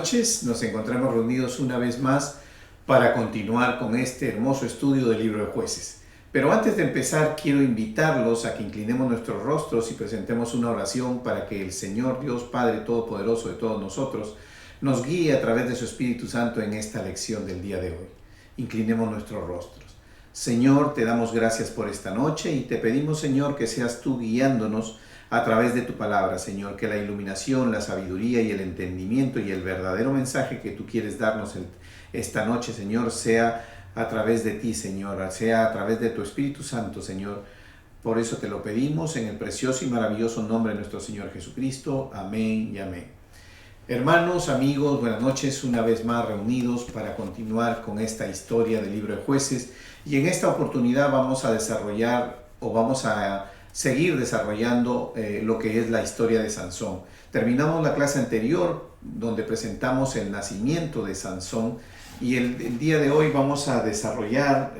noches. Nos encontramos reunidos una vez más para continuar con este hermoso estudio del libro de Jueces. Pero antes de empezar, quiero invitarlos a que inclinemos nuestros rostros y presentemos una oración para que el Señor Dios Padre Todopoderoso de todos nosotros nos guíe a través de su Espíritu Santo en esta lección del día de hoy. Inclinemos nuestros rostros. Señor, te damos gracias por esta noche y te pedimos, Señor, que seas tú guiándonos a través de tu palabra, Señor, que la iluminación, la sabiduría y el entendimiento y el verdadero mensaje que tú quieres darnos esta noche, Señor, sea a través de ti, Señor, sea a través de tu Espíritu Santo, Señor. Por eso te lo pedimos en el precioso y maravilloso nombre de nuestro Señor Jesucristo. Amén y amén. Hermanos, amigos, buenas noches, una vez más reunidos para continuar con esta historia del libro de Jueces. Y en esta oportunidad vamos a desarrollar o vamos a seguir desarrollando lo que es la historia de Sansón. Terminamos la clase anterior donde presentamos el nacimiento de Sansón y el día de hoy vamos a desarrollar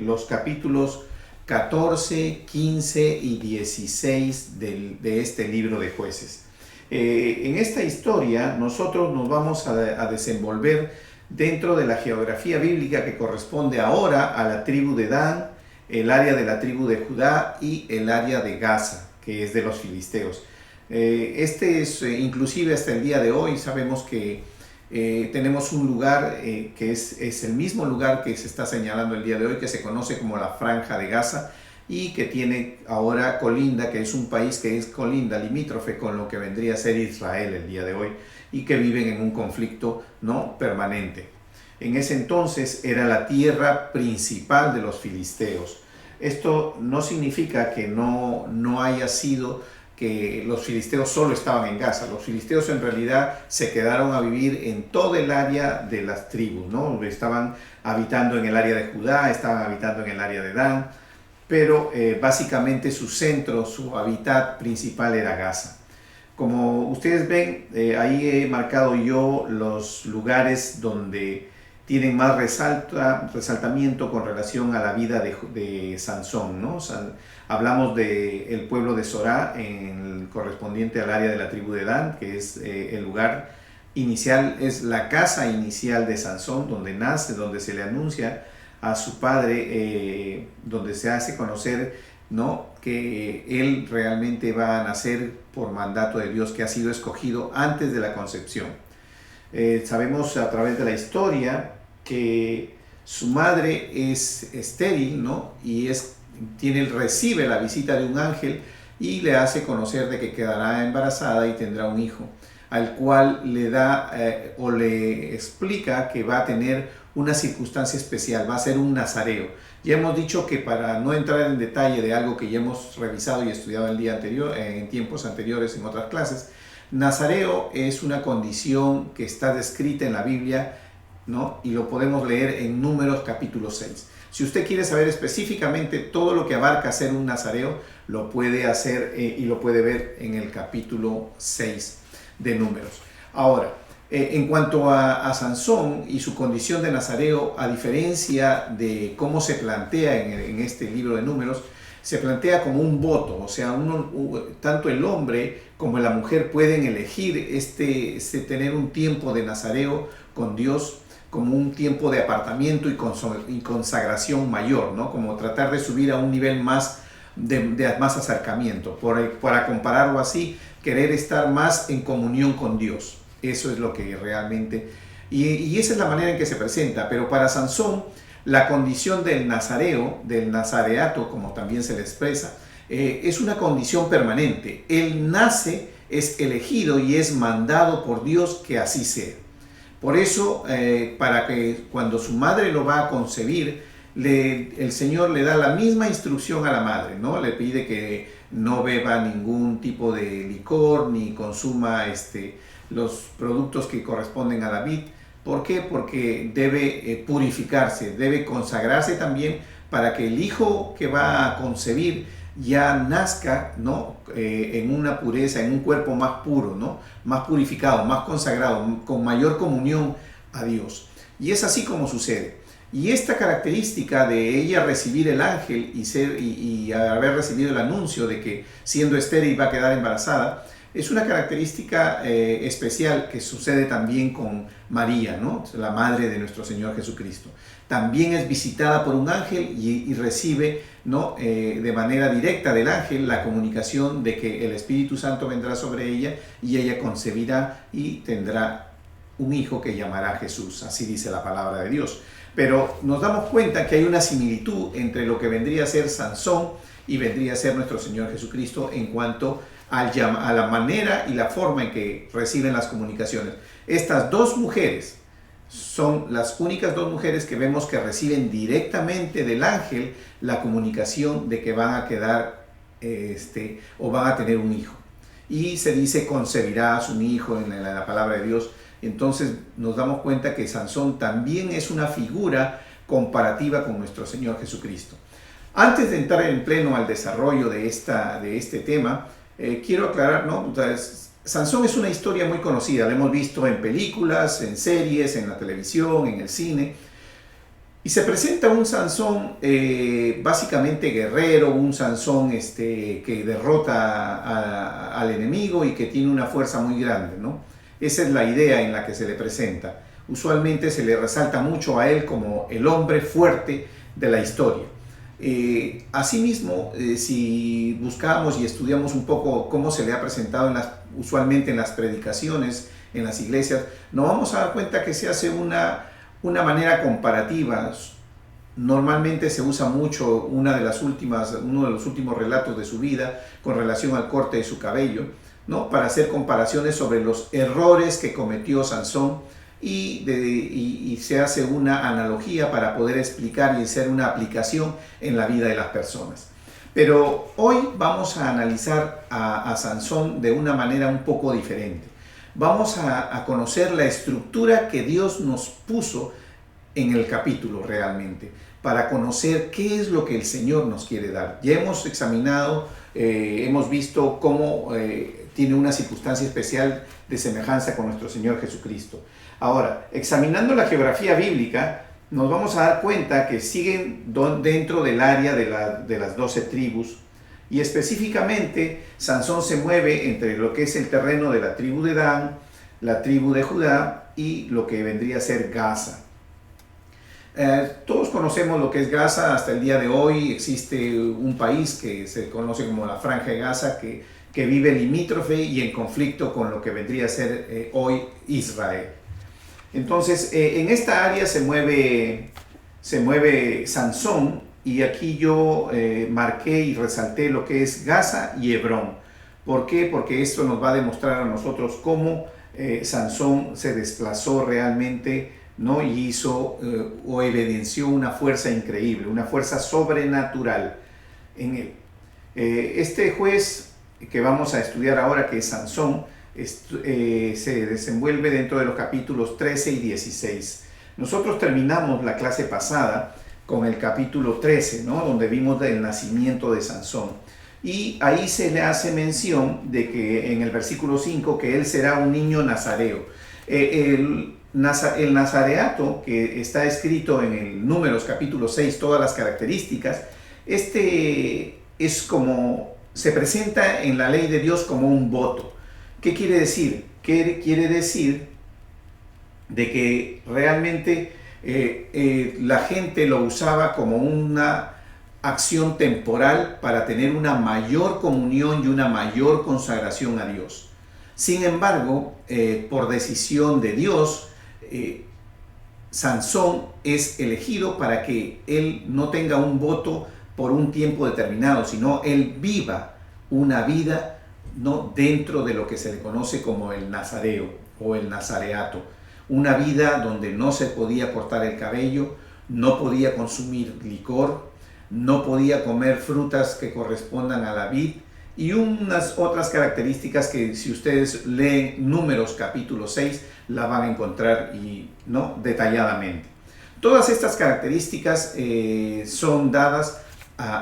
los capítulos 14, 15 y 16 de este libro de Jueces. En esta historia nosotros nos vamos a desenvolver dentro de la geografía bíblica que corresponde ahora a la tribu de Dan, el área de la tribu de Judá y el área de Gaza, que es de los filisteos. Este es, inclusive hasta el día de hoy, sabemos que tenemos un lugar que es el mismo lugar que se está señalando el día de hoy, que se conoce como la Franja de Gaza y que tiene ahora colinda, que es un país que es colinda, limítrofe con lo que vendría a ser Israel el día de hoy y que viven en un conflicto no permanente. En ese entonces era la tierra principal de los filisteos. Esto no significa que no haya sido que los filisteos solo estaban en Gaza. Los filisteos en realidad se quedaron a vivir en todo el área de las tribus, ¿no? Estaban habitando en el área de Judá, estaban habitando en el área de Dan, pero básicamente su centro, su hábitat principal era Gaza. Como ustedes ven, ahí he marcado yo los lugares donde tienen más resaltamiento con relación a la vida de Sansón, ¿no? Hablamos del pueblo de Zorá, correspondiente al área de la tribu de Dan, que es el lugar inicial, es la casa inicial de Sansón, donde nace, donde se le anuncia a su padre, donde se hace conocer, ¿no?, que él realmente va a nacer por mandato de Dios, que ha sido escogido antes de la concepción. Sabemos a través de la historia que su madre es estéril, ¿no? Y recibe la visita de un ángel y le hace conocer de que quedará embarazada y tendrá un hijo, al cual le da o le explica que va a tener una circunstancia especial, va a ser un nazareo. Ya hemos dicho que, para no entrar en detalle de algo que ya hemos revisado y estudiado el día anterior, en tiempos anteriores en otras clases, nazareo es una condición que está descrita en la Biblia, ¿no? Y lo podemos leer en Números capítulo 6. Si usted quiere saber específicamente todo lo que abarca ser un nazareo, lo puede hacer y lo puede ver en el capítulo 6 de Números. Ahora, en cuanto a Sansón y su condición de nazareo, a diferencia de cómo se plantea en este libro de Números, se plantea como un voto, o sea, tanto el hombre como la mujer pueden elegir tener un tiempo de nazareo con Dios, como un tiempo de apartamiento y consagración mayor, ¿no? Como tratar de subir a un nivel más de más acercamiento, para compararlo así, querer estar más en comunión con Dios. Eso es lo que realmente, y esa es la manera en que se presenta. Pero para Sansón, la condición del nazareo, del nazareato, como también se le expresa, es una condición permanente. Él nace, es elegido y es mandado por Dios que así sea. Por eso, para que cuando su madre lo va a concebir, el Señor le da la misma instrucción a la madre, ¿no? Le pide que no beba ningún tipo de licor ni consuma los productos que corresponden a la vid. ¿Por qué? Porque debe purificarse, debe consagrarse también para que el hijo que va a concebir ya nazca, ¿no?, en una pureza, en un cuerpo más puro, ¿no?, más purificado, más consagrado, con mayor comunión a Dios. Y es así como sucede. Y esta característica de ella recibir el ángel y haber recibido el anuncio de que siendo estéril va a quedar embarazada, Es una característica especial que sucede también con María, ¿no? La madre de nuestro Señor Jesucristo. También es visitada por un ángel y recibe, ¿no? De manera directa del ángel la comunicación de que el Espíritu Santo vendrá sobre ella y ella concebirá y tendrá un hijo que llamará Jesús. Así dice la palabra de Dios. Pero nos damos cuenta que hay una similitud entre lo que vendría a ser Sansón y vendría a ser nuestro Señor Jesucristo en cuanto a la manera y la forma en que reciben las comunicaciones. Estas dos mujeres son las únicas dos mujeres que vemos que reciben directamente del ángel la comunicación de que van a quedar o van a tener un hijo. Y se dice concebirás un hijo en la palabra de Dios. Entonces nos damos cuenta que Sansón también es una figura comparativa con nuestro Señor Jesucristo. Antes de entrar en pleno al desarrollo de este tema, quiero aclarar, ¿no? Entonces, Sansón es una historia muy conocida, la hemos visto en películas, en series, en la televisión, en el cine. Y se presenta un Sansón básicamente guerrero, un Sansón que derrota al enemigo y que tiene una fuerza muy grande, ¿no? Esa es la idea en la que se le presenta. Usualmente se le resalta mucho a él como el hombre fuerte de la historia. Asimismo, si buscamos y estudiamos un poco cómo se le ha presentado usualmente en las predicaciones, en las iglesias, nos vamos a dar cuenta que se hace una manera comparativa. Normalmente se usa mucho uno de los últimos relatos de su vida con relación al corte de su cabello, ¿no? Para hacer comparaciones sobre los errores que cometió Sansón y se hace una analogía para poder explicar y hacer una aplicación en la vida de las personas. Pero hoy vamos a analizar a Sansón de una manera un poco diferente. Vamos a conocer la estructura que Dios nos puso en el capítulo realmente, para conocer qué es lo que el Señor nos quiere dar. Ya hemos examinado, hemos visto cómo tiene una circunstancia especial de semejanza con nuestro Señor Jesucristo. Ahora, examinando la geografía bíblica, nos vamos a dar cuenta que siguen dentro del área de las 12 tribus y específicamente Sansón se mueve entre lo que es el terreno de la tribu de Dan, la tribu de Judá y lo que vendría a ser Gaza. Todos conocemos lo que es Gaza. Hasta el día de hoy existe un país que se conoce como la Franja de Gaza que vive limítrofe y en conflicto con lo que vendría a ser hoy Israel. Entonces, en esta área se mueve Sansón y aquí yo marqué y resalté lo que es Gaza y Hebrón. ¿Por qué? Porque esto nos va a demostrar a nosotros cómo Sansón se desplazó realmente, ¿no? Y hizo o evidenció una fuerza increíble, una fuerza sobrenatural en él. Este juez que vamos a estudiar ahora, que es Sansón, se desenvuelve dentro de los capítulos 13 y 16. Nosotros terminamos la clase pasada con el capítulo 13, ¿no? Donde vimos el nacimiento de Sansón. Y ahí se le hace mención de que en el versículo 5 que él será un niño nazareo. El nazareato, que está escrito en el Números capítulo 6, todas las características, es como se presenta en la ley de Dios como un voto. ¿Qué quiere decir? Quiere decir de que realmente la gente lo usaba como una acción temporal para tener una mayor comunión y una mayor consagración a Dios. Sin embargo, por decisión de Dios, Sansón es elegido para que él no tenga un voto por un tiempo determinado, sino él viva una vida, ¿no?, dentro de lo que se le conoce como el nazareo o el nazareato. Una vida donde no se podía cortar el cabello, no podía consumir licor, no podía comer frutas que correspondan a la vid y unas otras características que si ustedes leen Números capítulo 6 la van a encontrar ¿no?, detalladamente. Todas estas características son dadas,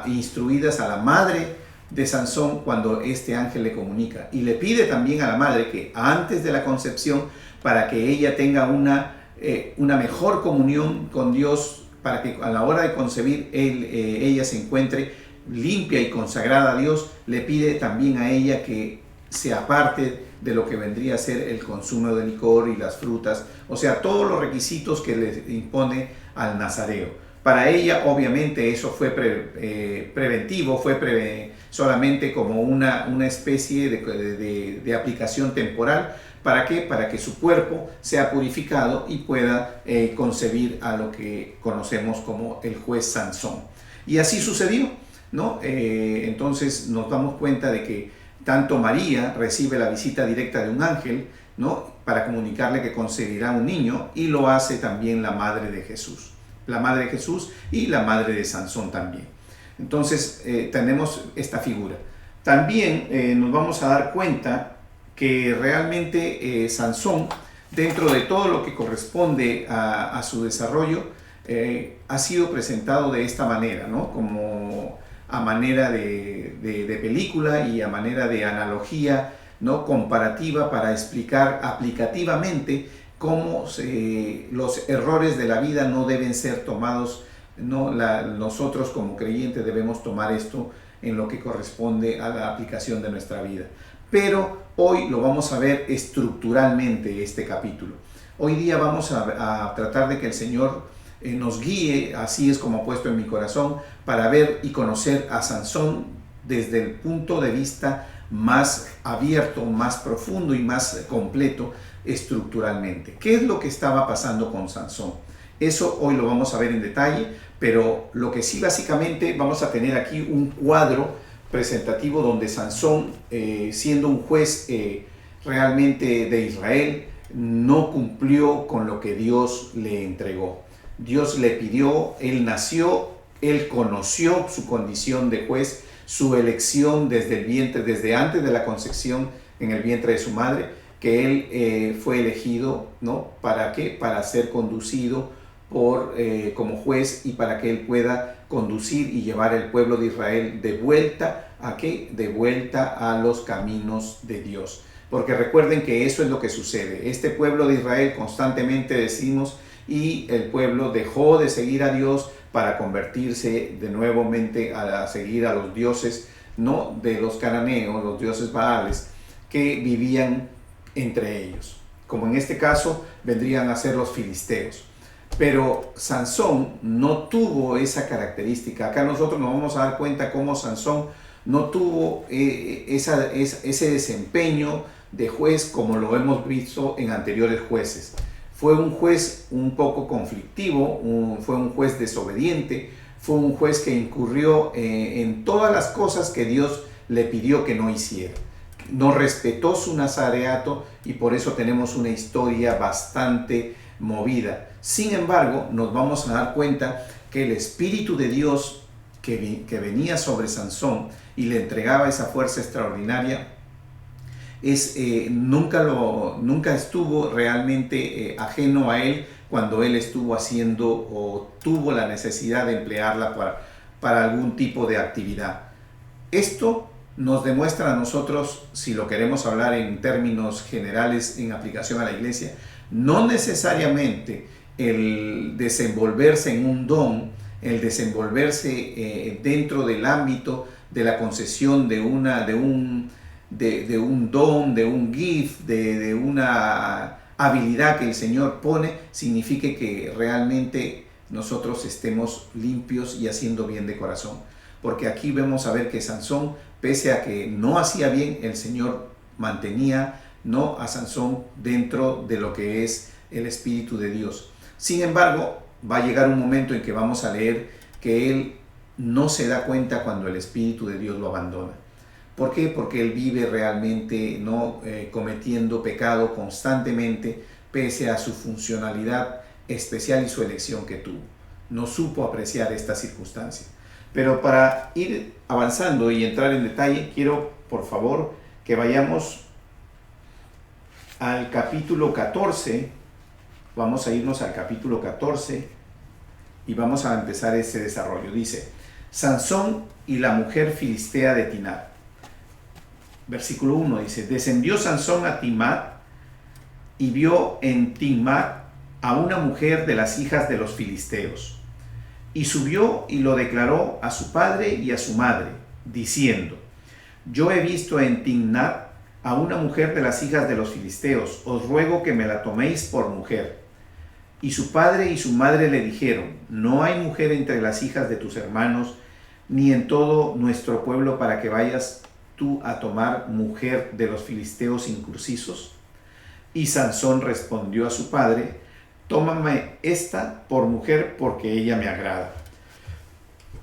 instruidas a la madre de Sansón cuando este ángel le comunica y le pide también a la madre que antes de la concepción, para que ella tenga una mejor comunión con Dios, para que a la hora de concebir ella se encuentre limpia y consagrada a Dios, le pide también a ella que se aparte de lo que vendría a ser el consumo de licor y las frutas, o sea, todos los requisitos que le impone al nazareo. Para ella, obviamente, eso fue preventivo, fue solamente como una especie de aplicación temporal. ¿Para qué? Para que su cuerpo sea purificado y pueda concebir a lo que conocemos como el juez Sansón. Y así sucedió, ¿no? Entonces nos damos cuenta de que tanto María recibe la visita directa de un ángel, ¿no?, para comunicarle que concebirá un niño, y lo hace también la madre de Jesús. La madre de Jesús y la madre de Sansón también. Entonces tenemos esta figura. También nos vamos a dar cuenta que realmente Sansón, dentro de todo lo que corresponde a su desarrollo, ha sido presentado de esta manera, ¿no?, como a manera de película y a manera de analogía, ¿no?, comparativa, para explicar aplicativamente cómo los errores de la vida no deben ser tomados, ¿no? Nosotros como creyentes debemos tomar esto en lo que corresponde a la aplicación de nuestra vida. Pero hoy lo vamos a ver estructuralmente, este capítulo. Hoy día vamos a tratar de que el Señor nos guíe, así es como ha puesto en mi corazón, para ver y conocer a Sansón desde el punto de vista más abierto, más profundo y más completo estructuralmente. ¿Qué es lo que estaba pasando con Sansón? Eso hoy lo vamos a ver en detalle, pero lo que sí, básicamente vamos a tener aquí un cuadro presentativo donde Sansón, siendo un juez realmente de Israel, no cumplió con lo que Dios le entregó. Dios le pidió, él nació, él conoció su condición de juez, su elección desde el vientre, desde antes de la concepción en el vientre de su madre, que él fue elegido, ¿no? ¿Para qué? Para ser conducido como juez, y para que él pueda conducir y llevar el pueblo de Israel de vuelta ¿a qué? De vuelta a los caminos de Dios. Porque recuerden que eso es lo que sucede. Este pueblo de Israel, constantemente decimos, y el pueblo dejó de seguir a Dios para convertirse de nuevamente a seguir a los dioses, no de los cananeos, los dioses baales, que vivían entre ellos, como en este caso vendrían a ser los filisteos. Pero Sansón no tuvo esa característica. Acá nosotros nos vamos a dar cuenta cómo Sansón no tuvo ese desempeño de juez como lo hemos visto en anteriores jueces. Fue un juez un poco conflictivo, fue un juez desobediente, fue un juez que incurrió en todas las cosas que Dios le pidió que no hiciera. No respetó su nazareato, y por eso tenemos una historia bastante movida. Sin embargo, nos vamos a dar cuenta que el Espíritu de Dios que venía sobre Sansón y le entregaba esa fuerza extraordinaria, nunca estuvo realmente ajeno a él cuando él estuvo haciendo o tuvo la necesidad de emplearla para algún tipo de actividad. Esto nos demuestra a nosotros, si lo queremos hablar en términos generales en aplicación a la iglesia, no necesariamente el desenvolverse en un don, el desenvolverse dentro del ámbito de la concesión de un don, de un gift, de una habilidad que el Señor pone, signifique que realmente nosotros estemos limpios y haciendo bien de corazón. Porque aquí vemos a ver que Sansón, pese a que no hacía bien, el Señor mantenía, ¿no?, a Sansón dentro de lo que es el Espíritu de Dios. Sin embargo, va a llegar un momento en que vamos a leer que él no se da cuenta cuando el Espíritu de Dios lo abandona. ¿Por qué? Porque él vive realmente cometiendo pecado constantemente, pese a su funcionalidad especial y su elección que tuvo. No supo apreciar esta circunstancia. Pero para ir avanzando y entrar en detalle, quiero, por favor, que vayamos al capítulo 14. Vamos a irnos al capítulo 14 y vamos a empezar ese desarrollo. Dice: Sansón y la mujer filistea de Timnat. Versículo 1 dice: descendió Sansón a Timnat y vio en Timnat a una mujer de las hijas de los filisteos. Y subió y lo declaró a su padre y a su madre, diciendo: yo he visto en Timnat a una mujer de las hijas de los filisteos, os ruego que me la toméis por mujer. Y su padre y su madre le dijeron, no hay mujer entre las hijas de tus hermanos, ni en todo nuestro pueblo para que vayas tú a tomar mujer de los filisteos incircuncisos. Y Sansón respondió a su padre, tómame esta por mujer porque ella me agrada.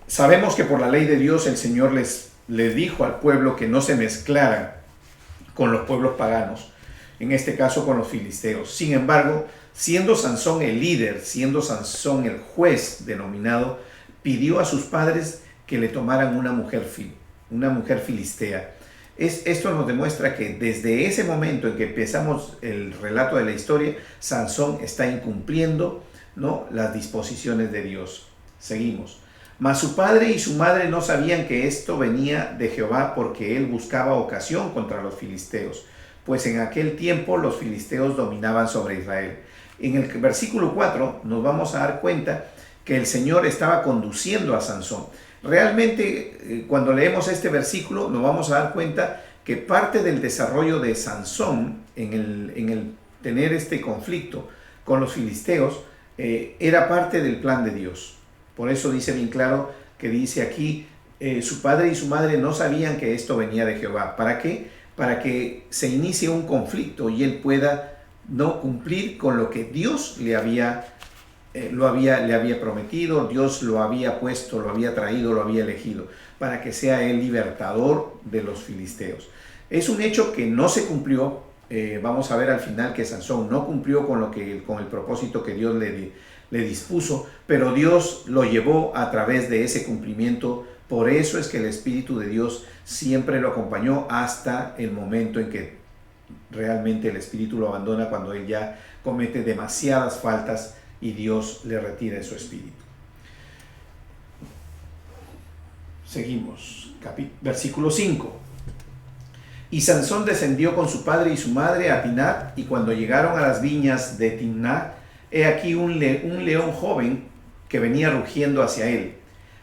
Sabemos que por la ley de Dios el Señor les dijo al pueblo que no se mezclaran con los pueblos paganos, en este caso con los filisteos. Sin embargo, siendo Sansón el líder, siendo Sansón el juez denominado, pidió a sus padres que le tomaran una mujer filistea. Esto nos demuestra que desde ese momento en que empezamos el relato de la historia, Sansón está incumpliendo, ¿no?, las disposiciones de Dios. Seguimos. Mas su padre y su madre no sabían que esto venía de Jehová, porque él buscaba ocasión contra los filisteos, pues en aquel tiempo los filisteos dominaban sobre Israel. En el versículo 4 nos vamos a dar cuenta que el Señor estaba conduciendo a Sansón. Realmente, cuando leemos este versículo, nos vamos a dar cuenta que parte del desarrollo de Sansón en el tener este conflicto con los filisteos era parte del plan de Dios. Por eso dice bien claro que dice aquí, su padre y su madre no sabían que esto venía de Jehová. ¿Para qué? Para que se inicie un conflicto y él pueda no cumplir con lo que Dios le había prometido, Dios lo había puesto, lo había traído, lo había elegido, para que sea el libertador de los filisteos. Es un hecho que no se cumplió. Vamos a ver al final que Sansón no cumplió con el propósito que Dios le dispuso, pero Dios lo llevó a través de ese cumplimiento. Por eso es que el Espíritu de Dios siempre lo acompañó hasta el momento en que realmente el Espíritu lo abandona, cuando él ya comete demasiadas faltas y Dios le retira su espíritu. Seguimos, versículo 5. Y Sansón descendió con su padre y su madre a Timnat, y cuando llegaron a las viñas de Timnat, he aquí un león joven que venía rugiendo hacia él.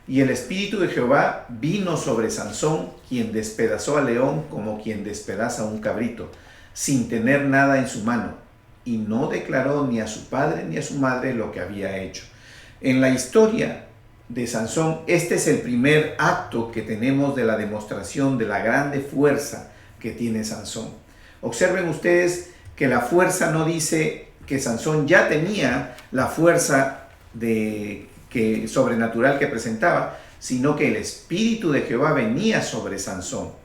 Y el Espíritu de Jehová vino sobre Sansón, quien despedazó al león como quien despedaza un cabrito, sin tener nada en su mano, y no declaró ni a su padre ni a su madre lo que había hecho. En la historia de Sansón, este es el primer acto que tenemos de la demostración de la grande fuerza que tiene Sansón. Observen ustedes que la fuerza no dice que Sansón ya tenía la fuerza sobrenatural que presentaba, sino que el Espíritu de Jehová venía sobre Sansón.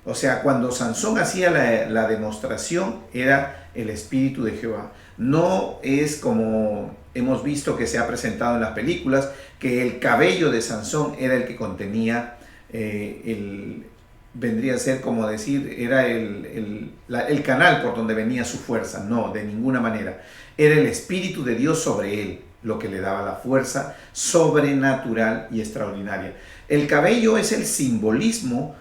O sea, cuando Sansón hacía la demostración, era el Espíritu de Jehová. No es como hemos visto que se ha presentado en las películas, que el cabello de Sansón era el que contenía vendría a ser como decir, era el canal por donde venía su fuerza. No, de ninguna manera. Era el Espíritu de Dios sobre él lo que le daba la fuerza sobrenatural y extraordinaria. El cabello es el simbolismo,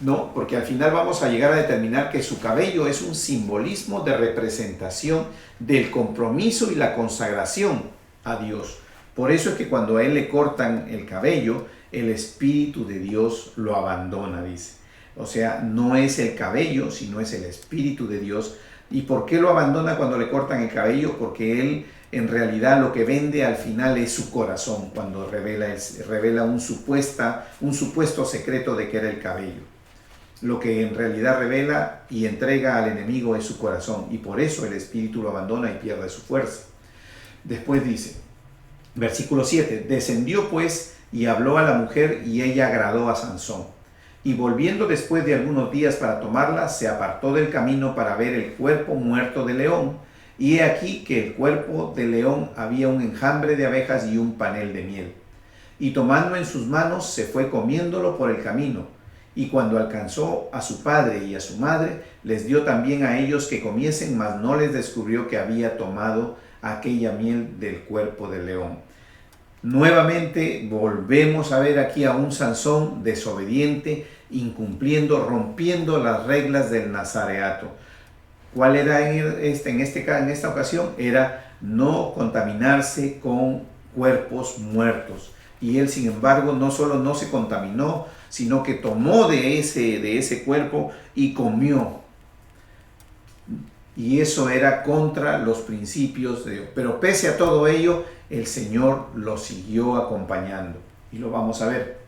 ¿no? Porque al final vamos a llegar a determinar que su cabello es un simbolismo de representación del compromiso y la consagración a Dios. Por eso es que cuando a él le cortan el cabello, el Espíritu de Dios lo abandona, dice. O sea, no es el cabello, sino es el Espíritu de Dios. ¿Y por qué lo abandona cuando le cortan el cabello? Porque él en realidad lo que vende al final es su corazón, cuando revela un supuesto secreto de que era el cabello. Lo que en realidad revela y entrega al enemigo es su corazón, y por eso el Espíritu lo abandona y pierde su fuerza. Después dice, versículo 7, descendió pues y habló a la mujer, y ella agradó a Sansón. Y volviendo después de algunos días para tomarla, se apartó del camino para ver el cuerpo muerto del león. Y he aquí que el cuerpo del león había un enjambre de abejas y un panel de miel. Y tomando en sus manos, se fue comiéndolo por el camino. Y cuando alcanzó a su padre y a su madre, les dio también a ellos que comiesen, mas no les descubrió que había tomado aquella miel del cuerpo del león. Nuevamente volvemos a ver aquí a un Sansón desobediente, incumpliendo, rompiendo las reglas del nazareato. ¿Cuál era en esta ocasión? Era no contaminarse con cuerpos muertos. Y él, sin embargo, no solo no se contaminó, sino que tomó de ese cuerpo y comió Y eso era contra los principios de Dios. Pero pese a todo ello, el Señor lo siguió acompañando. Y lo vamos a ver.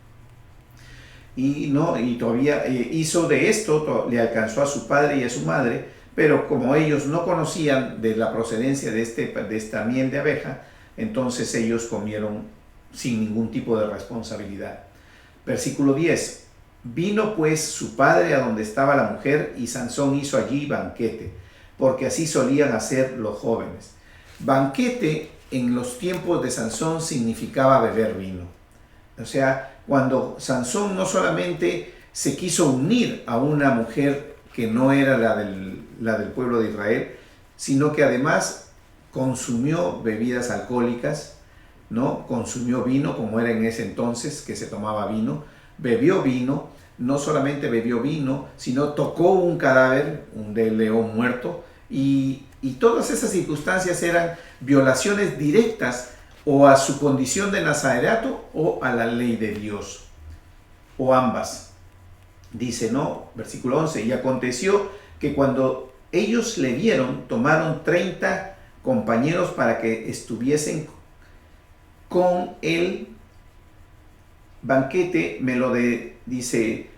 Y todavía hizo de esto, le alcanzó a su padre y a su madre, pero como ellos no conocían de la procedencia de esta miel de abeja, entonces ellos comieron sin ningún tipo de responsabilidad. Versículo 10. Vino pues su padre a donde estaba la mujer, y Sansón hizo allí banquete, porque así solían hacer los jóvenes. Banquete en los tiempos de Sansón significaba beber vino. O sea, cuando Sansón no solamente se quiso unir a una mujer que no era la del pueblo de Israel, sino que además consumió bebidas alcohólicas, ¿no? Consumió vino, como era en ese entonces que se tomaba vino, bebió vino, no solamente bebió vino, sino tocó un cadáver, un león muerto, y todas esas circunstancias eran violaciones directas o a su condición de nazaretato o a la ley de Dios, o ambas. Dice, no, versículo 11, y aconteció que cuando ellos le vieron, tomaron 30 compañeros para que estuviesen con el banquete, dice,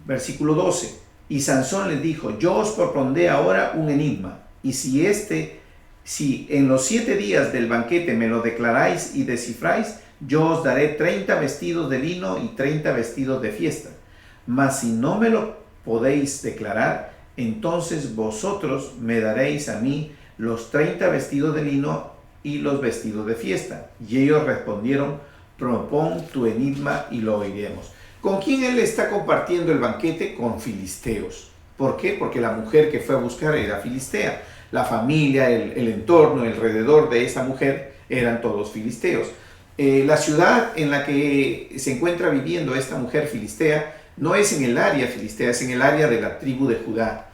versículo 12, y Sansón les dijo, yo os propondré ahora un enigma, y si en los 7 días del banquete me lo declaráis y descifráis, yo os daré 30 vestidos de lino y 30 vestidos de fiesta. Mas si no me lo podéis declarar, entonces vosotros me daréis a mí los 30 vestidos de lino y los vestidos de fiesta. Y ellos respondieron, propón tu enigma y lo oiremos. ¿Con quién él está compartiendo el banquete? Con filisteos. ¿Por qué? Porque la mujer que fue a buscar era filistea. La familia, el entorno, el alrededor de esa mujer eran todos filisteos. La ciudad en la que se encuentra viviendo esta mujer filistea no es en el área filistea, es en el área de la tribu de Judá.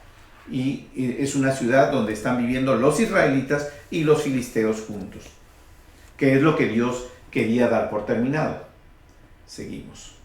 Y es una ciudad donde están viviendo los israelitas y los filisteos juntos, que es lo que Dios quería dar por terminado. Seguimos.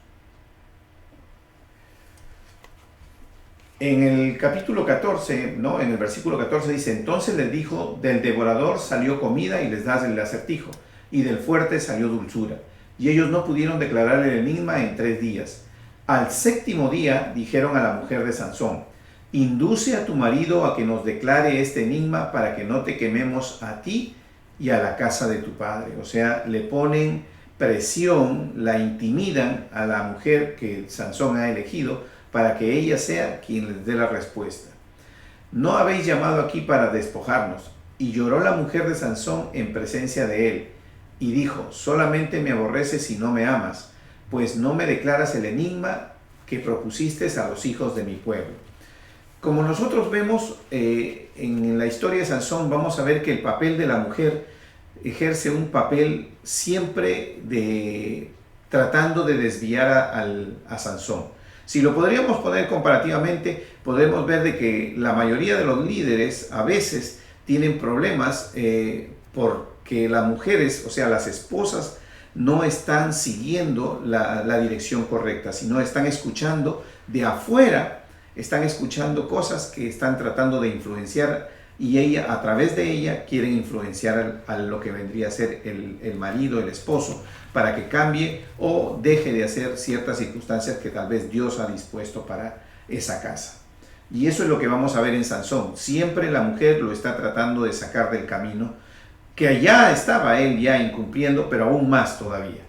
En el capítulo 14, ¿no? En el versículo 14 dice, entonces les dijo, del devorador salió comida y les das el acertijo, y del fuerte salió dulzura. Y ellos no pudieron declarar el enigma en 3 días. Al 7º día dijeron a la mujer de Sansón, induce a tu marido a que nos declare este enigma para que no te quememos a ti y a la casa de tu padre. O sea, le ponen presión, la intimidan a la mujer que Sansón ha elegido para que ella sea quien les dé la respuesta. No habéis llamado aquí para despojarnos. Y lloró la mujer de Sansón en presencia de él, y dijo, solamente me aborreces si no me amas, pues no me declaras el enigma que propusiste a los hijos de mi pueblo. Como nosotros vemos en la historia de Sansón, vamos a ver que el papel de la mujer ejerce un papel siempre tratando de desviar a Sansón. Si lo podríamos poner comparativamente, podemos ver de que la mayoría de los líderes a veces tienen problemas porque las mujeres, o sea, las esposas, no están siguiendo la dirección correcta, sino están escuchando de afuera, están escuchando cosas que están tratando de influenciar, y ella, a través de ella, quieren influenciar a lo que vendría a ser el marido, el esposo, para que cambie o deje de hacer ciertas circunstancias que tal vez Dios ha dispuesto para esa casa. Y eso es lo que vamos a ver en Sansón. Siempre la mujer lo está tratando de sacar del camino, que allá estaba él ya incumpliendo, pero aún más todavía.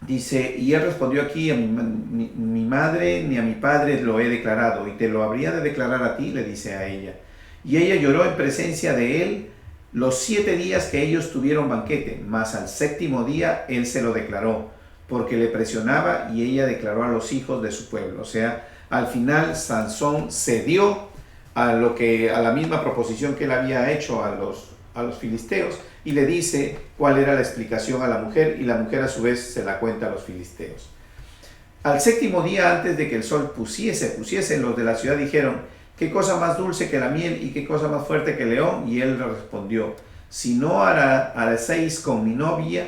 Dice, y él respondió aquí, a mi madre ni a mi padre lo he declarado, y te lo habría de declarar a ti, le dice a ella. Y ella lloró en presencia de él los 7 días que ellos tuvieron banquete, mas al 7º día él se lo declaró, porque le presionaba, y ella declaró a los hijos de su pueblo. O sea, al final Sansón cedió a la misma proposición que él había hecho a los filisteos, y le dice cuál era la explicación a la mujer, y la mujer a su vez se la cuenta a los filisteos. Al 7º día, antes de que el sol pusiese, los de la ciudad dijeron, ¿qué cosa más dulce que la miel y qué cosa más fuerte que el león? Y él respondió, si no hacéis con mi novia,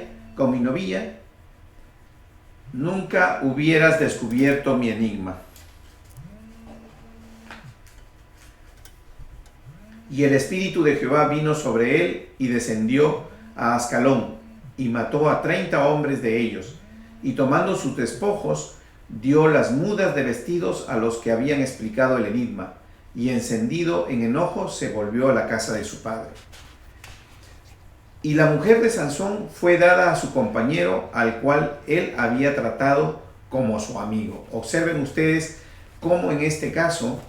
nunca hubieras descubierto mi enigma. Y el Espíritu de Jehová vino sobre él y descendió a Ascalón y mató a 30 hombres de ellos. Y tomando sus despojos, dio las mudas de vestidos a los que habían explicado el enigma. Y encendido en enojo se volvió a la casa de su padre. Y la mujer de Sansón fue dada a su compañero, al cual él había tratado como su amigo. Observen ustedes cómo en este caso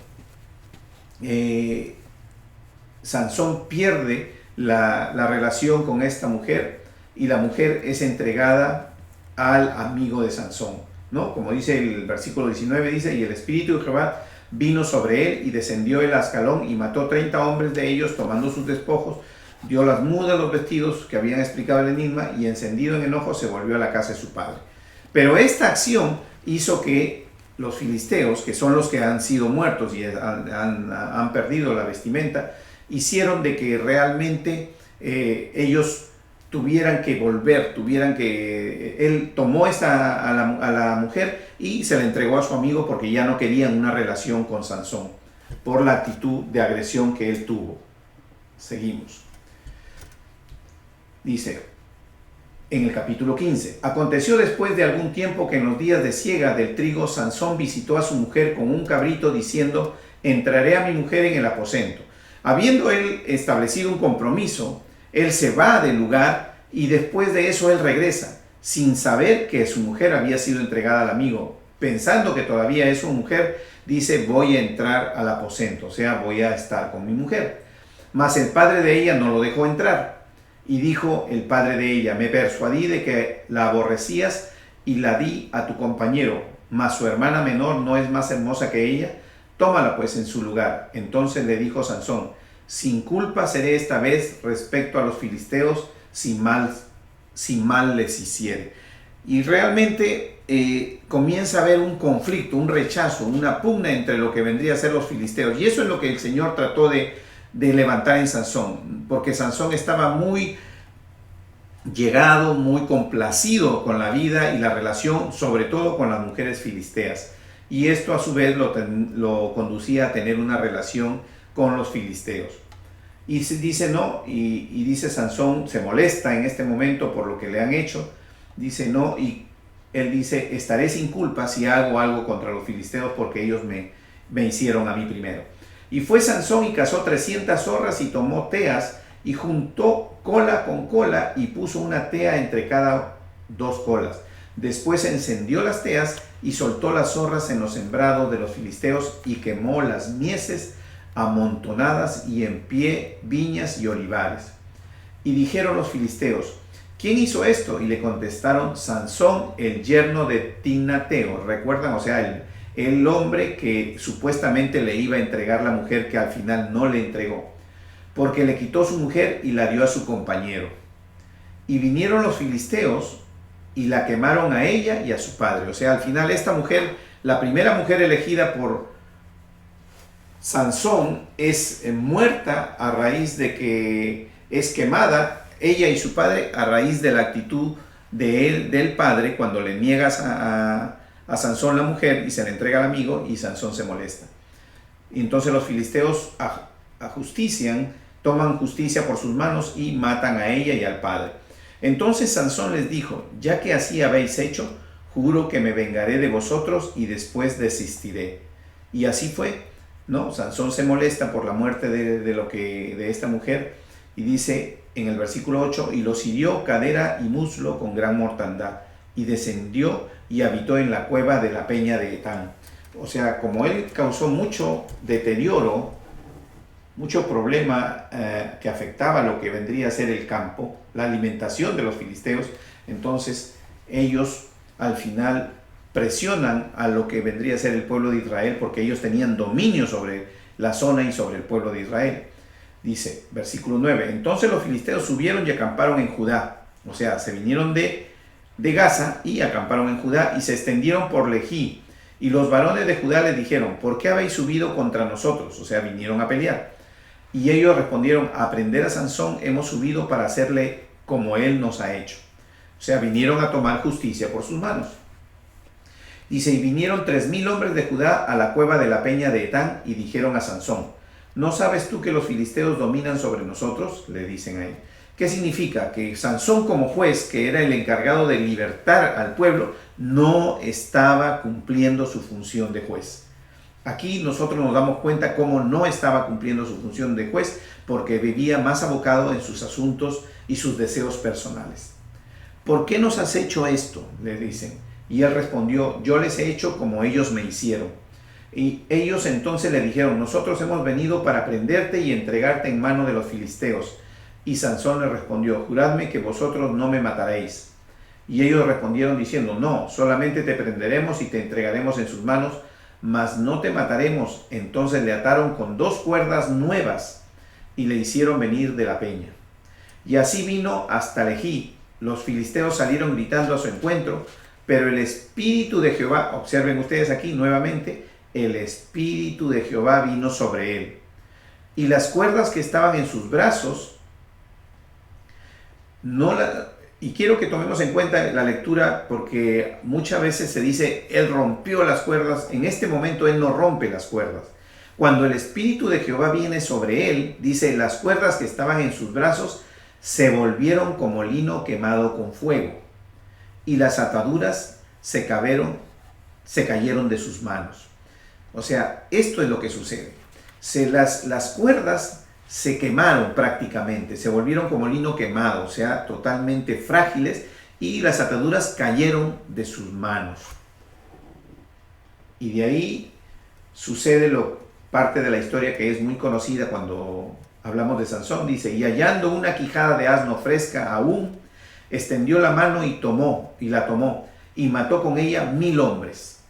Sansón pierde la relación con esta mujer y la mujer es entregada al amigo de Sansón, ¿no? Como dice el versículo 19, dice, y el Espíritu de Jehová vino sobre él y descendió él a Ascalón y mató 30 hombres de ellos, tomando sus despojos, dio las mudas, los vestidos que habían explicado el enigma y encendido en enojo se volvió a la casa de su padre. Pero esta acción hizo que los filisteos, que son los que han sido muertos y han perdido la vestimenta, hicieron de que realmente ellos tuvieran que volver, él tomó a la mujer y se la entregó a su amigo porque ya no querían una relación con Sansón por la actitud de agresión que él tuvo. Seguimos. Dice en el capítulo 15, aconteció después de algún tiempo que en los días de siega del trigo, Sansón visitó a su mujer con un cabrito diciendo, entraré a mi mujer en el aposento. Habiendo él establecido un compromiso, él se va del lugar y después de eso él regresa, sin saber que su mujer había sido entregada al amigo. Pensando que todavía es su mujer, dice, voy a entrar al aposento, o sea, voy a estar con mi mujer. Mas el padre de ella no lo dejó entrar. Y dijo el padre de ella, me persuadí de que la aborrecías y la di a tu compañero, mas su hermana menor no es más hermosa que ella, tómala pues en su lugar. Entonces le dijo Sansón, sin culpa seré esta vez respecto a los filisteos, si mal les hiciere. Y realmente comienza a haber un conflicto, un rechazo, una pugna entre lo que vendría a ser los filisteos. Y eso es lo que el Señor trató de levantar en Sansón, porque Sansón estaba muy llegado, muy complacido con la vida y la relación, sobre todo con las mujeres filisteas. Y esto a su vez lo conducía a tener una relación con los filisteos. Y dice no, y dice Sansón, se molesta en este momento por lo que le han hecho, dice no, y él dice, estaré sin culpa si hago algo contra los filisteos porque ellos me hicieron a mí primero. Y fue Sansón y cazó 300 zorras y tomó teas y juntó cola con cola y puso una tea entre cada dos colas. Después encendió las teas y soltó las zorras en los sembrados de los filisteos y quemó las mieses amontonadas y en pie viñas y olivares. Y dijeron los filisteos, ¿quién hizo esto? Y le contestaron, Sansón, el yerno de Timnateo. ¿Recuerdan? O sea, el hombre que supuestamente le iba a entregar la mujer que al final no le entregó, porque le quitó su mujer y la dio a su compañero. Y vinieron los filisteos y la quemaron a ella y a su padre. O sea, al final esta mujer, la primera mujer elegida por Sansón, es muerta a raíz de que es quemada ella y su padre a raíz de la actitud del padre cuando le niegas a Sansón la mujer y se le entrega al amigo y Sansón se molesta. Y entonces los filisteos ajustician, toman justicia por sus manos y matan a ella y al padre. Entonces Sansón les dijo, ya que así habéis hecho, juro que me vengaré de vosotros y después desistiré. Y así fue, ¿no? Sansón se molesta por la muerte de esta mujer y dice en el versículo 8, y los hirió cadera y muslo con gran mortandad y descendió y habitó en la cueva de la peña de Etán. O sea, como él causó mucho deterioro, mucho problema que afectaba lo que vendría a ser el campo, la alimentación de los filisteos, entonces ellos al final presionan a lo que vendría a ser el pueblo de Israel porque ellos tenían dominio sobre la zona y sobre el pueblo de Israel. Dice, versículo 9, entonces los filisteos subieron y acamparon en Judá, o sea, se vinieron de Gaza y acamparon en Judá y se extendieron por Lejí. Y los varones de Judá les dijeron, ¿por qué habéis subido contra nosotros? O sea, vinieron a pelear. Y ellos respondieron, a prender a Sansón hemos subido para hacerle como él nos ha hecho. O sea, vinieron a tomar justicia por sus manos. Dice, y vinieron 3000 hombres de Judá a la cueva de la peña de Etán y dijeron a Sansón, ¿No sabes tú que los filisteos dominan sobre nosotros?, le dicen a él. ¿Qué significa? Que Sansón, como juez, que era el encargado de libertar al pueblo, no estaba cumpliendo su función de juez. Aquí nosotros nos damos cuenta cómo no estaba cumpliendo su función de juez, porque vivía más abocado en sus asuntos y sus deseos personales. ¿Por qué nos has hecho esto?, le dicen. Y él respondió: yo les he hecho como ellos me hicieron. Y ellos entonces le dijeron: nosotros hemos venido para prenderte y entregarte en mano de los filisteos. Y Sansón le respondió: juradme que vosotros no me mataréis. Y ellos respondieron diciendo: no, solamente te prenderemos y te entregaremos en sus manos, mas no te mataremos. Entonces le ataron con 2 cuerdas nuevas y le hicieron venir de la peña. Y así vino hasta Lejí. Los filisteos salieron gritando a su encuentro, pero el Espíritu de Jehová, observen ustedes aquí nuevamente, el Espíritu de Jehová vino sobre él. Y las cuerdas que estaban en sus brazos, y quiero que tomemos en cuenta la lectura, porque muchas veces se dice, él rompió las cuerdas. En este momento él no rompe las cuerdas. Cuando el Espíritu de Jehová viene sobre él, dice, las cuerdas que estaban en sus brazos se volvieron como lino quemado con fuego, y las ataduras se cayeron de sus manos. O sea, esto es lo que sucede. Las cuerdas se quemaron prácticamente, se volvieron como lino quemado, o sea, totalmente frágiles, y las ataduras cayeron de sus manos. Y de ahí sucede parte de la historia que es muy conocida cuando hablamos de Sansón. Dice: y hallando una quijada de asno fresca aún, extendió la mano y la tomó, y mató con ella 1000 hombres.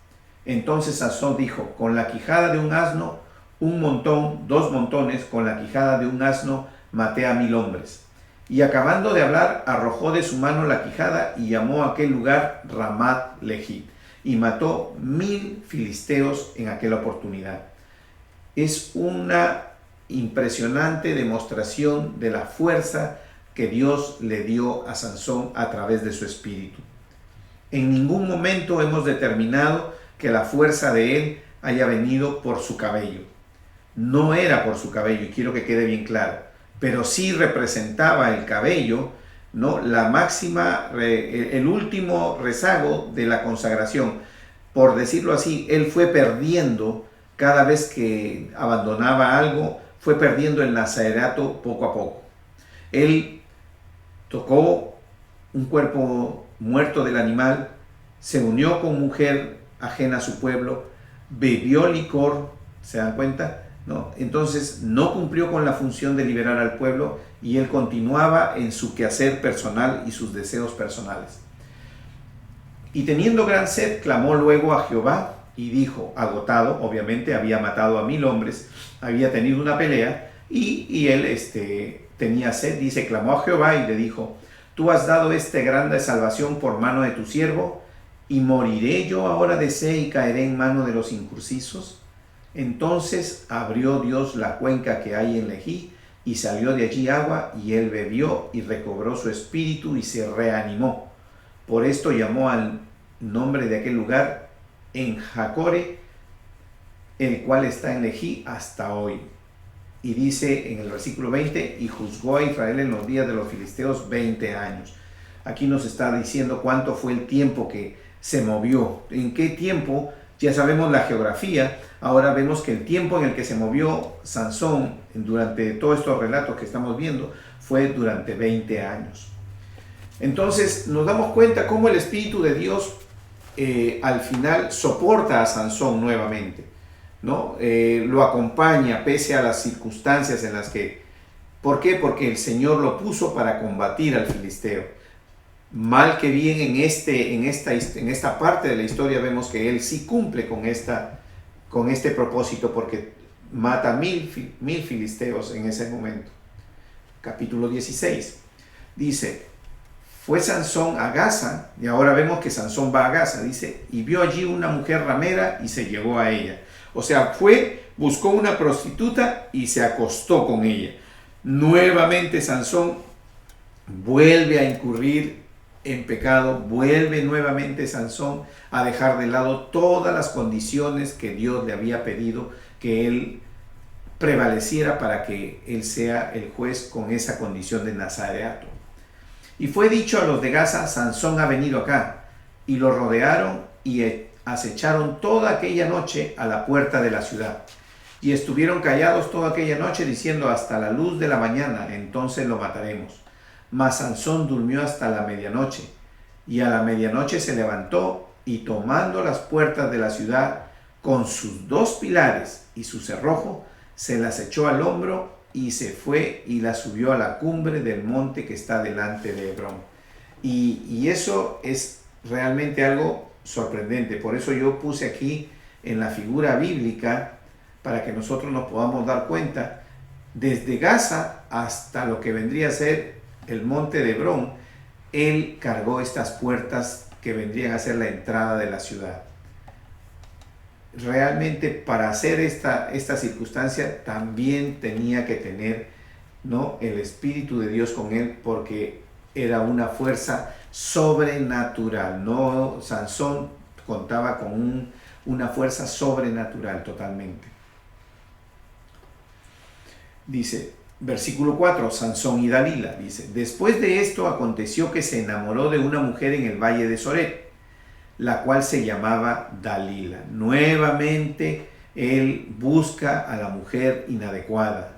Entonces Sansón dijo: con la quijada de un asno, 1 montón, 2 montones, con la quijada de un asno maté a 1000 hombres. Y acabando de hablar, arrojó de su mano la quijada y llamó a aquel lugar Ramat Lehi, y mató 1000 filisteos en aquella oportunidad. Es una impresionante demostración de la fuerza que Dios le dio a Sansón a través de su espíritu. En ningún momento hemos determinado que la fuerza de él haya venido por su cabello. No era por su cabello, y quiero que quede bien claro, pero sí representaba el cabello, ¿no?, la máxima, el último rezago de la consagración. Por decirlo así, él fue perdiendo, cada vez que abandonaba algo, fue perdiendo el nazarato poco a poco. Él tocó un cuerpo muerto del animal, se unió con mujer ajena a su pueblo, bebió licor, ¿se dan cuenta?, ¿no? Entonces no cumplió con la función de liberar al pueblo, y él continuaba en su quehacer personal y sus deseos personales. Y teniendo gran sed, clamó luego a Jehová y dijo, agotado, obviamente había matado a 1000 hombres, había tenido una pelea, y él tenía sed, dice, clamó a Jehová y le dijo: tú has dado esta grande salvación por mano de tu siervo, y moriré yo ahora de sed y caeré en mano de los incircuncisos. Entonces abrió Dios la cuenca que hay en Lejí, y salió de allí agua, y él bebió y recobró su espíritu y se reanimó. Por esto llamó al nombre de aquel lugar En Jacore, el cual está en Lejí hasta hoy. Y dice en el versículo 20, y juzgó a Israel en los días de los filisteos 20 años. Aquí nos está diciendo cuánto fue el tiempo que se movió. ¿En qué tiempo? Ya sabemos la geografía. Ahora vemos que el tiempo en el que se movió Sansón durante todos estos relatos que estamos viendo fue durante 20 años. Entonces nos damos cuenta cómo el Espíritu de Dios al final soporta a Sansón nuevamente, ¿no? Lo acompaña pese a las circunstancias en las que... ¿Por qué? Porque el Señor lo puso para combatir al filisteo. Mal que bien en esta parte de la historia vemos que él sí cumple con este propósito, porque mata 1000 filisteos en ese momento. Capítulo 16 dice: fue Sansón a Gaza, y ahora vemos que Sansón va a Gaza, dice, y vio allí una mujer ramera y se llevó a ella. O sea, buscó una prostituta y se acostó con ella. Nuevamente Sansón vuelve a incurrir en pecado, vuelve nuevamente Sansón a dejar de lado todas las condiciones que Dios le había pedido que él prevaleciera para que él sea el juez con esa condición de nazareato. Y fue dicho a los de Gaza: Sansón ha venido acá. Y lo rodearon y acecharon toda aquella noche a la puerta de la ciudad. Y estuvieron callados toda aquella noche, diciendo: hasta la luz de la mañana, entonces lo mataremos. Mas Sansón durmió hasta la medianoche. Y a la medianoche se levantó, y tomando las puertas de la ciudad con sus 2 pilares y su cerrojo, se las echó al hombro y se fue y las subió a la cumbre del monte que está delante de Hebrón. Y eso es realmente algo sorprendente. Por eso yo puse aquí en la figura bíblica, para que nosotros nos podamos dar cuenta, desde Gaza hasta lo que vendría a ser el monte de Hebrón, él cargó estas puertas que vendrían a ser la entrada de la ciudad. Realmente para hacer esta circunstancia también tenía que tener, ¿no?, el Espíritu de Dios con él, porque era una fuerza sobrenatural. No, Sansón contaba con una fuerza sobrenatural totalmente. Dice, versículo 4, Sansón y Dalila, dice: después de esto aconteció que se enamoró de una mujer en el valle de Soret, la cual se llamaba Dalila. Nuevamente él busca a la mujer inadecuada,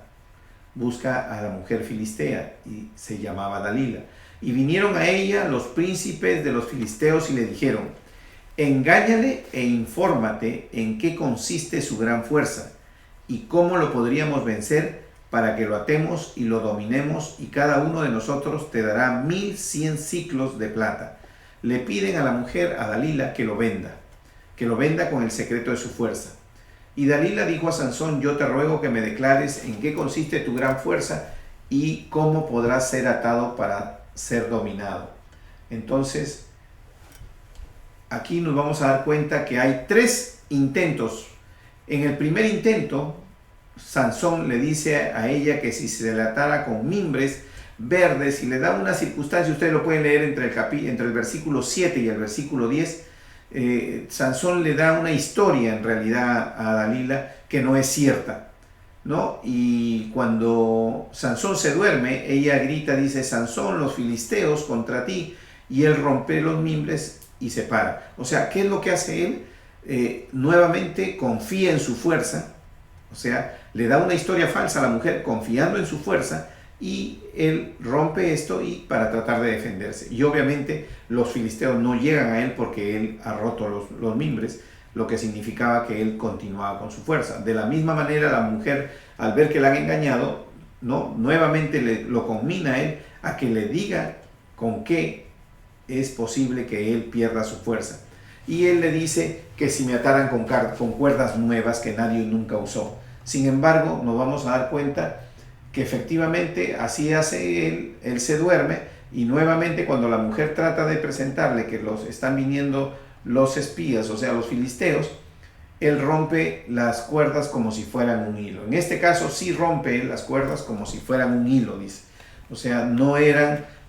busca a la mujer filistea, y se llamaba Dalila. Y vinieron a ella los príncipes de los filisteos y le dijeron: engáñale e infórmate en qué consiste su gran fuerza y cómo lo podríamos vencer, para que lo atemos y lo dominemos, y cada uno de nosotros te dará 1100 siclos de plata. Le piden a la mujer, a Dalila, que lo venda con el secreto de su fuerza. Y Dalila dijo a Sansón: yo te ruego que me declares en qué consiste tu gran fuerza y cómo podrás ser atado para ser dominado. Entonces, aquí nos vamos a dar cuenta que hay 3 intentos. En el primer intento, Sansón le dice a ella que si se le atara con mimbres verdes, y le da una circunstancia, ustedes lo pueden leer entre el versículo 7 y el versículo 10, Sansón le da una historia en realidad a Dalila que no es cierta, ¿no? Y cuando Sansón se duerme, ella grita, dice: Sansón, los filisteos contra ti, y él rompe los mimbres y se para. O sea, ¿qué es lo que hace él? Nuevamente confía en su fuerza, o sea, le da una historia falsa a la mujer confiando en su fuerza, y él rompe esto y para tratar de defenderse. Y obviamente los filisteos no llegan a él porque él ha roto los mimbres, lo que significaba que él continuaba con su fuerza. De la misma manera, la mujer, al ver que la han engañado, ¿no?, nuevamente lo conmina a él a que le diga con qué es posible que él pierda su fuerza. Y él le dice que si me ataran con cuerdas nuevas que nadie nunca usó. Sin embargo, nos vamos a dar cuenta que efectivamente así hace él se duerme, y nuevamente cuando la mujer trata de presentarle que están viniendo los espías, o sea, los filisteos, él rompe las cuerdas como si fueran un hilo. En este caso sí rompe las cuerdas como si fueran un hilo, dice. O sea, no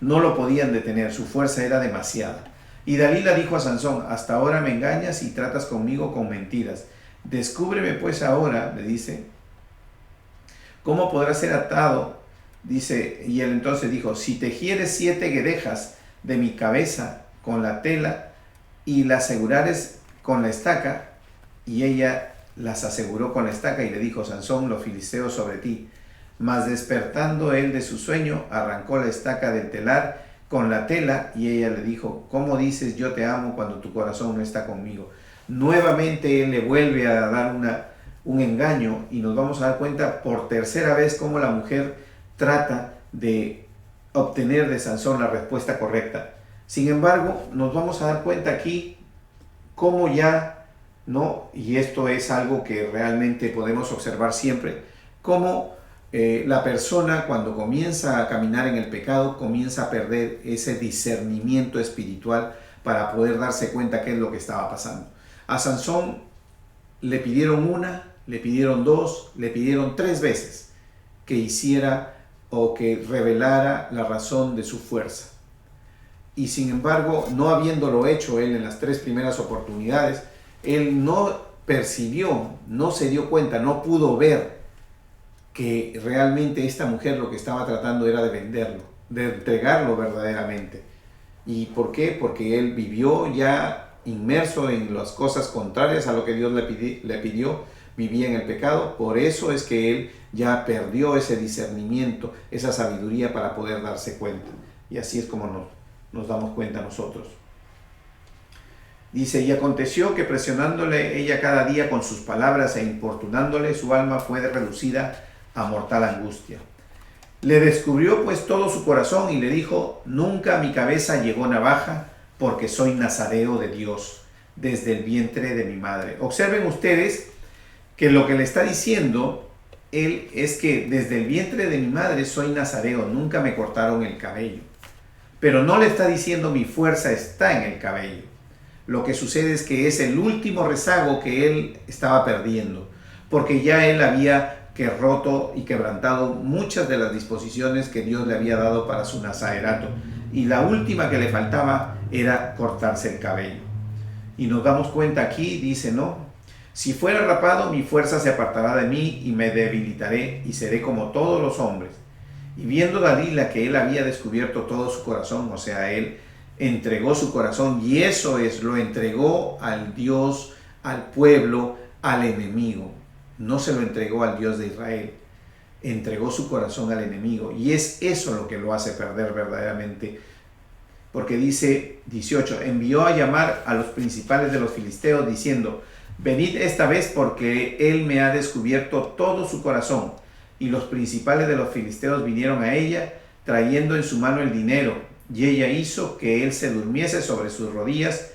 lo podían detener, su fuerza era demasiada. Y Dalila dijo a Sansón: hasta ahora me engañas y tratas conmigo con mentiras. Descúbreme pues ahora, le dice, ¿cómo podrás ser atado? Dice, y él entonces dijo: si tejieres 7 guedejas de mi cabeza con la tela y las asegurares con la estaca. Y ella las aseguró con la estaca, y le dijo: Sansón, los filisteos sobre ti. Mas despertando él de su sueño, arrancó la estaca del telar con la tela, y ella le dijo: ¿cómo dices yo te amo cuando tu corazón no está conmigo? Nuevamente él le vuelve a dar un engaño, y nos vamos a dar cuenta por tercera vez cómo la mujer trata de obtener de Sansón la respuesta correcta. Sin embargo, nos vamos a dar cuenta aquí cómo ya, ¿no? Y esto es algo que realmente podemos observar siempre, cómo la persona, cuando comienza a caminar en el pecado, comienza a perder ese discernimiento espiritual para poder darse cuenta qué es lo que estaba pasando. A Sansón le pidieron 1, le pidieron 2, le pidieron 3 veces que hiciera o que revelara la razón de su fuerza. Y sin embargo, no habiéndolo hecho él en las 3 primeras oportunidades, él no percibió, no se dio cuenta, no pudo ver que realmente esta mujer lo que estaba tratando era de venderlo, de entregarlo verdaderamente. ¿Y por qué? Porque él vivió ya inmerso en las cosas contrarias a lo que Dios le pidió, vivía en el pecado. Por eso es que él ya perdió ese discernimiento, esa sabiduría para poder darse cuenta. Y así es como nos damos cuenta nosotros. Dice, y aconteció que presionándole ella cada día con sus palabras e importunándole, su alma fue reducida a mortal angustia. Le descubrió pues todo su corazón y le dijo, nunca a mi cabeza llegó navaja, porque soy nazareo de Dios, desde el vientre de mi madre. Observen ustedes que lo que le está diciendo él es que desde el vientre de mi madre soy nazareo, nunca me cortaron el cabello. Pero no le está diciendo mi fuerza está en el cabello. Lo que sucede es que es el último rezago que él estaba perdiendo, porque ya él había roto y quebrantado muchas de las disposiciones que Dios le había dado para su nazarerato, y la última que le faltaba era cortarse el cabello. Y nos damos cuenta aquí, dice, no, si fuera rapado mi fuerza se apartará de mí y me debilitaré y seré como todos los hombres. Y viendo Dalila que él había descubierto todo su corazón, o sea, él entregó su corazón, y eso es, lo entregó al Dios, al pueblo, al enemigo. No se lo entregó al Dios de Israel, entregó su corazón al enemigo, y es eso lo que lo hace perder verdaderamente, porque dice 18, envió a llamar a los principales de los filisteos diciendo, venid esta vez porque él me ha descubierto todo su corazón. Y los principales de los filisteos vinieron a ella trayendo en su mano el dinero, y ella hizo que él se durmiese sobre sus rodillas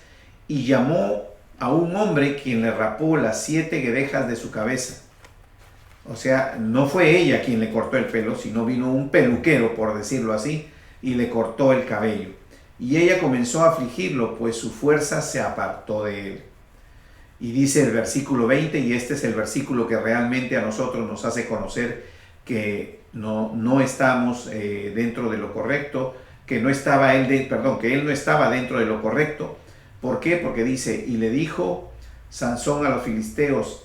y llamó a un hombre quien le rapó las 7 guedejas de su cabeza. O sea, no fue ella quien le cortó el pelo, sino vino un peluquero, por decirlo así, y le cortó el cabello. Y ella comenzó a afligirlo, pues su fuerza se apartó de él. Y dice el versículo 20, y este es el versículo que realmente a nosotros nos hace conocer que no estamos dentro de lo correcto, que él no estaba dentro de lo correcto. ¿Por qué? Porque dice, y le dijo Sansón a los filisteos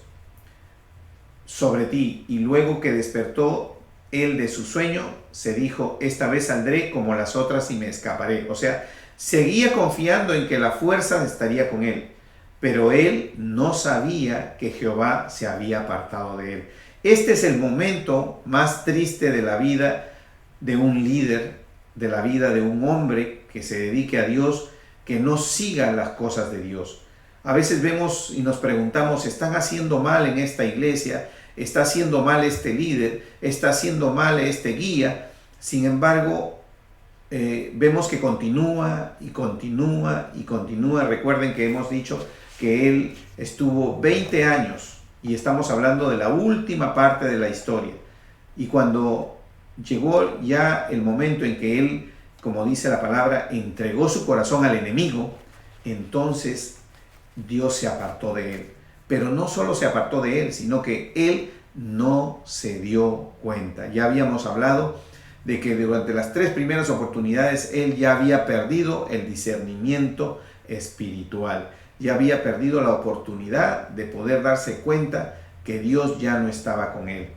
sobre ti, y luego que despertó él de su sueño, se dijo, esta vez saldré como las otras y me escaparé. O sea, seguía confiando en que la fuerza estaría con él, pero él no sabía que Jehová se había apartado de él. Este es el momento más triste de la vida de un líder, de la vida de un hombre que se dedique a Dios, que no siga las cosas de Dios. A veces vemos y nos preguntamos, ¿están haciendo mal en esta iglesia? ¿Está haciendo mal este líder? ¿Está haciendo mal este guía? Sin embargo, vemos que continúa y continúa y continúa. Recuerden que hemos dicho que él estuvo 20 años y estamos hablando de la última parte de la historia. Y cuando llegó ya el momento en que él, como dice la palabra, entregó su corazón al enemigo, entonces Dios se apartó de él. Pero no solo se apartó de él, sino que él no se dio cuenta. Ya habíamos hablado de que durante las 3 primeras oportunidades él ya había perdido el discernimiento espiritual. Ya había perdido la oportunidad de poder darse cuenta que Dios ya no estaba con él.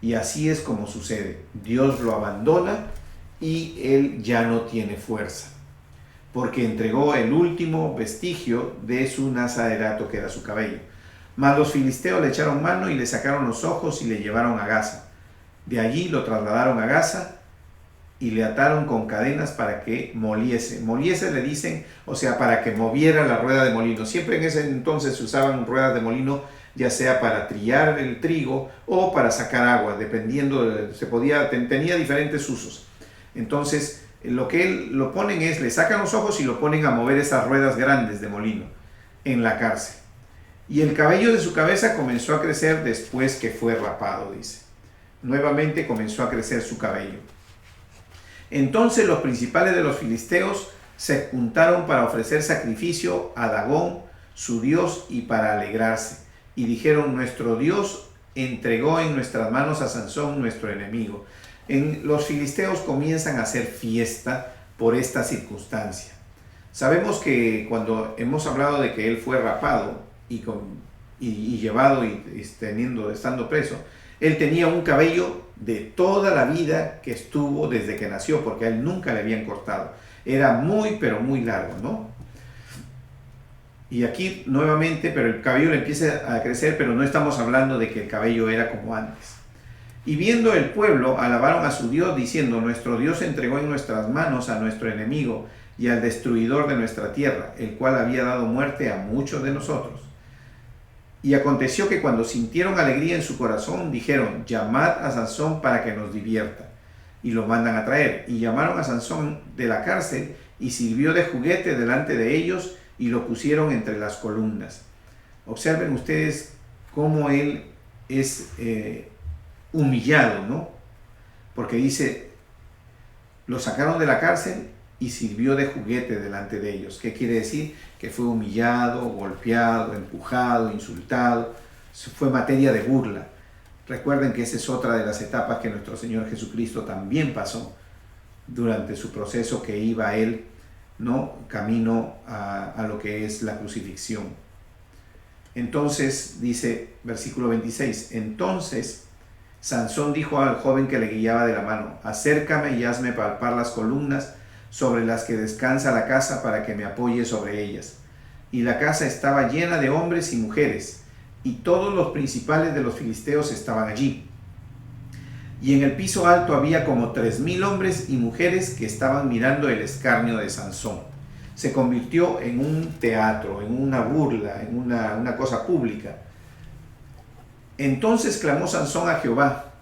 Y así es como sucede. Dios lo abandona y él ya no tiene fuerza, porque entregó el último vestigio de su nazarerato, que era su cabello. Mas los filisteos le echaron mano y le sacaron los ojos y le llevaron a Gaza. De allí lo trasladaron a Gaza y le ataron con cadenas para que moliese. Moliese le dicen, o sea, para que moviera la rueda de molino. Siempre en ese entonces se usaban ruedas de molino, ya sea para trillar el trigo o para sacar agua, dependiendo, tenía diferentes usos. Entonces, lo que lo ponen es, le sacan los ojos y lo ponen a mover esas ruedas grandes de molino en la cárcel. Y el cabello de su cabeza comenzó a crecer después que fue rapado, dice. Nuevamente comenzó a crecer su cabello. Entonces los principales de los filisteos se juntaron para ofrecer sacrificio a Dagón, su dios, y para alegrarse. Y dijeron, nuestro Dios entregó en nuestras manos a Sansón, nuestro enemigo. Los filisteos comienzan a hacer fiesta por esta circunstancia. Sabemos que cuando hemos hablado de que él fue rapado y llevado y estando preso, Él tenía un cabello de toda la vida que estuvo desde que nació, porque a él nunca le habían cortado. Era muy, pero muy largo, ¿no? Y aquí nuevamente, pero el cabello le empieza a crecer, pero no estamos hablando de que el cabello era como antes. Y viendo el pueblo, alabaron a su Dios, diciendo: nuestro Dios entregó en nuestras manos a nuestro enemigo y al destruidor de nuestra tierra, el cual había dado muerte a muchos de nosotros. Y aconteció que cuando sintieron alegría en su corazón, dijeron: llamad a Sansón para que nos divierta. Y lo mandan a traer. Y llamaron a Sansón de la cárcel, y sirvió de juguete delante de ellos, y lo pusieron entre las columnas. Observen ustedes cómo él es humillado, ¿no? Porque dice, lo sacaron de la cárcel y sirvió de juguete delante de ellos. ¿Qué quiere decir? Que fue humillado, golpeado, empujado, insultado. Fue materia de burla. Recuerden que esa es otra de las etapas que nuestro Señor Jesucristo también pasó durante su proceso que iba él, ¿no?, camino a lo que es la crucifixión. Entonces, dice versículo 26, entonces Sansón dijo al joven que le guiaba de la mano: acércame y hazme palpar las columnas sobre las que descansa la casa para que me apoye sobre ellas. Y la casa estaba llena de hombres y mujeres, y todos los principales de los filisteos estaban allí. Y en el piso alto había como 3,000 hombres y mujeres que estaban mirando el escarnio de Sansón. Se convirtió en un teatro, en una burla, en una cosa pública. Entonces clamó Sansón a Jehová.